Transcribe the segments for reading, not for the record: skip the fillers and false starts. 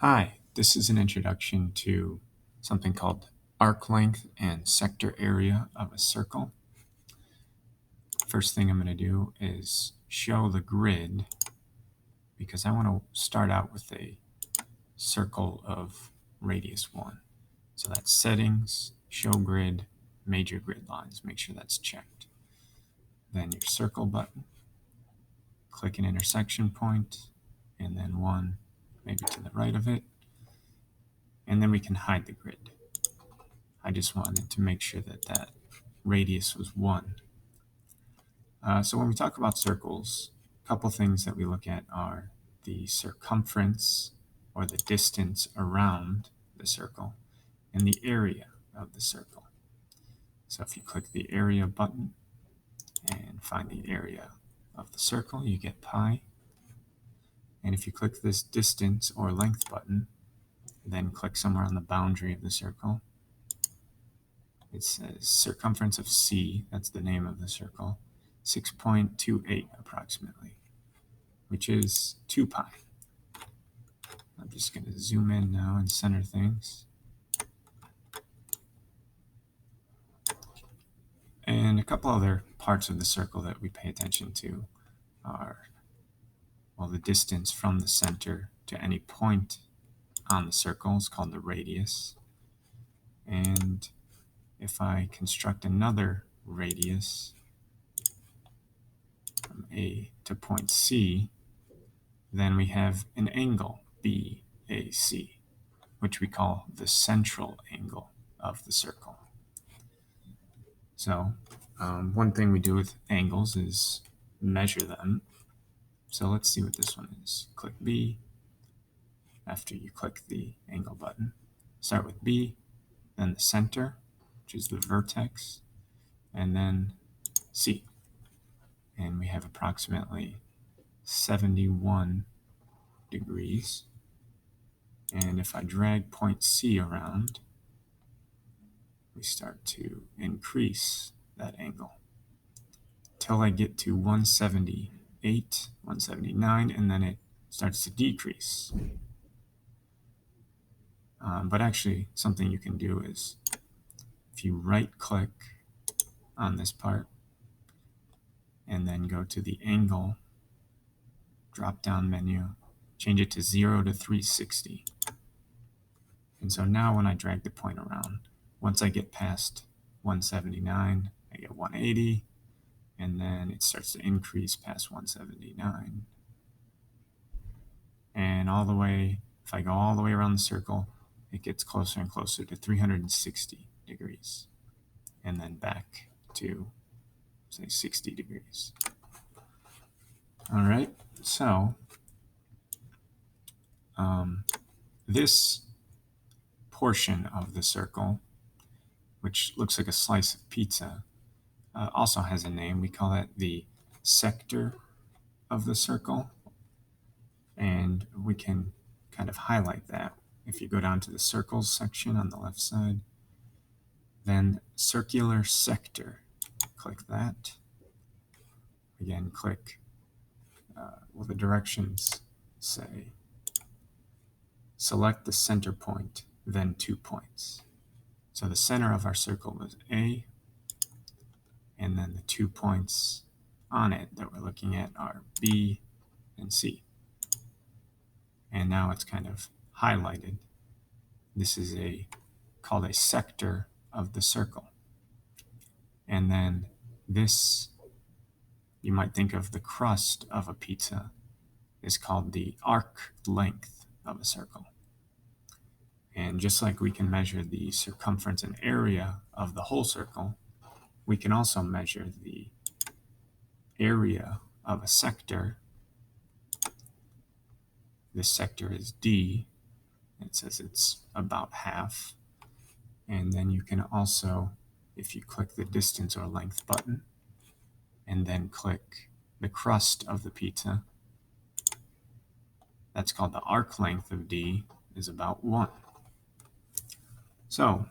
Hi, this is an introduction to something called arc length and sector area of a circle. First thing I'm going to do is show the grid because I want to start out with a circle of radius 1. So that's settings, show grid, major grid lines. Make sure that's checked. Then your circle button, click an intersection point, and then one maybe to the right of it. And then we can hide the grid. I just wanted to make sure that that radius was 1. So when we talk about circles, a couple things that we look at are the circumference, or the distance around the circle, and the area of the circle. So if you click the area button and find the area of the circle, you get pi. And if you click this distance or length button, then click somewhere on the boundary of the circle, it says circumference of C, that's the name of the circle, 6.28 approximately, which is 2 pi. I'm just going to zoom in now and center things. And a couple other parts of the circle that we pay attention to are, well, the distance from the center to any point on the circle is called the radius. And if I construct another radius from A to point C, then we have an angle BAC, which we call the central angle of the circle. So one thing we do with angles is measure them. So let's see what this one is. Click B. After you click the angle button, start with B, then the center, which is the vertex, and then C. And we have approximately 71 degrees. And if I drag point C around, we start to increase that angle till I get to 178, 179, and then it starts to decrease. But actually, something you can do is if you right-click on this part and then go to the angle drop-down menu, change it to 0 to 360. And so now when I drag the point around, once I get past 179, I get 180, and then it starts to increase past 179. And all the way, if I go all the way around the circle, it gets closer and closer to 360 degrees. And then back to, say, 60 degrees. All right, so this portion of the circle, which looks like a slice of pizza, also has a name. We call that the sector of the circle. And we can kind of highlight that. If you go down to the circles section on the left side, then circular sector, click that. Again, click, well, the directions say, select the center point, then 2 points. So the center of our circle was A, and then the 2 points on it that we're looking at are B and C. And now it's kind of highlighted. This is called a sector of the circle. And then this, you might think of the crust of a pizza, is called the arc length of a circle. And just like we can measure the circumference and area of the whole circle, we can also measure the area of a sector. This sector is D. It says it's about half. And then you can also, if you click the distance or length button, and then click the crust of the pizza, that's called the arc length of D, is about 1. So,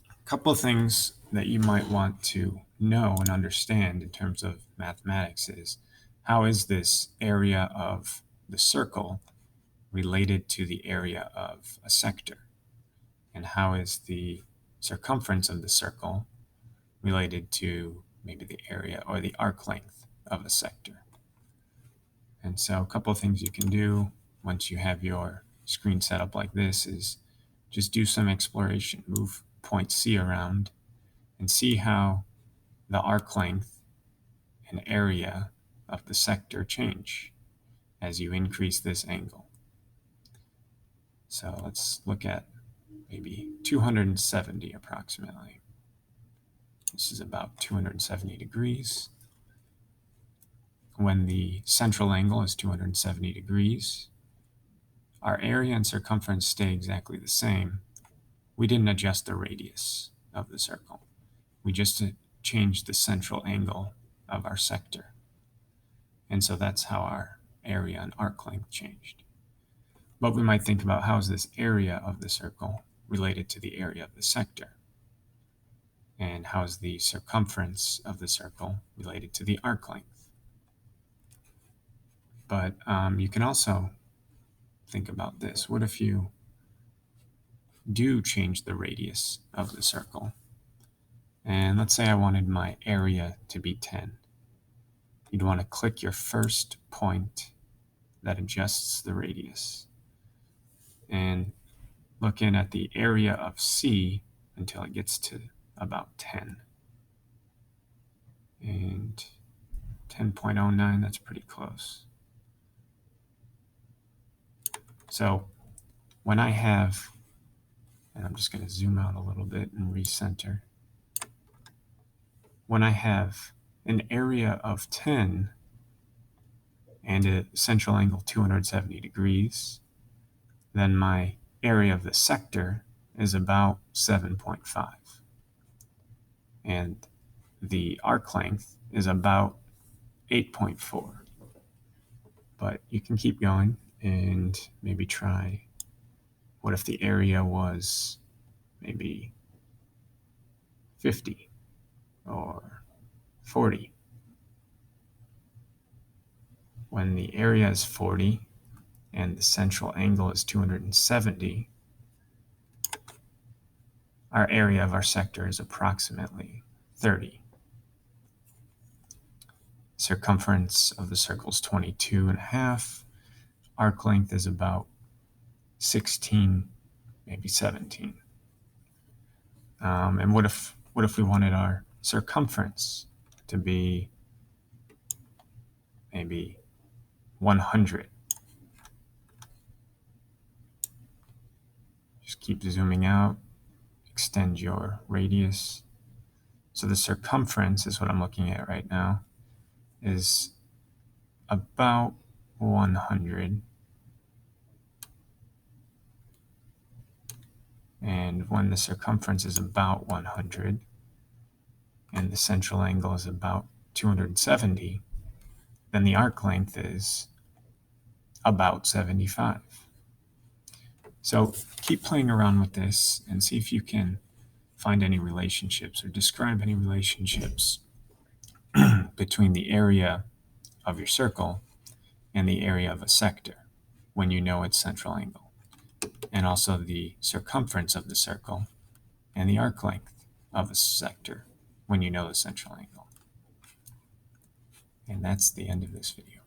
a couple of things that you might want to know and understand in terms of mathematics is, how is this area of the circle related to the area of a sector? And how is the circumference of the circle related to maybe the area or the arc length of a sector? And so a couple of things you can do once you have your screen set up like this is just do some exploration. Move point C around and see how the arc length and area of the sector change as you increase this angle. So let's look at maybe 270 approximately. This is about 270 degrees. When the central angle is 270 degrees, our area and circumference stay exactly the same. We didn't adjust the radius of the circle. We just changed the central angle of our sector. And so that's how our area and arc length changed. But we might think about, how is this area of the circle related to the area of the sector? And how is the circumference of the circle related to the arc length? But you can also think about this. What if you do change the radius of the circle? And let's say I wanted my area to be 10. You'd want to click your first point that adjusts the radius and look in at the area of C until it gets to about 10. And 10.09, that's pretty close. So when I have, and I'm just going to zoom out a little bit and recenter. When I have an area of 10 and a central angle 270 degrees, then my area of the sector is about 7.5. And the arc length is about 8.4. But you can keep going and maybe try, what if the area was maybe 50 or 40? When the area is 40 and the central angle is 270, our area of our sector is approximately 30. Circumference of the circle is 22.5. Arc length is about 16, maybe 17. And what if we wanted our circumference to be maybe 100? Just keep zooming out, extend your radius. So the circumference is what I'm looking at right now, is about 100. And when the circumference is about 100 and the central angle is about 270, then the arc length is about 75. So keep playing around with this and see if you can find any relationships or describe any relationships between the area of your circle and the area of a sector when you know its central angle, and also the circumference of the circle and the arc length of a sector when you know the central angle. And that's the end of this video.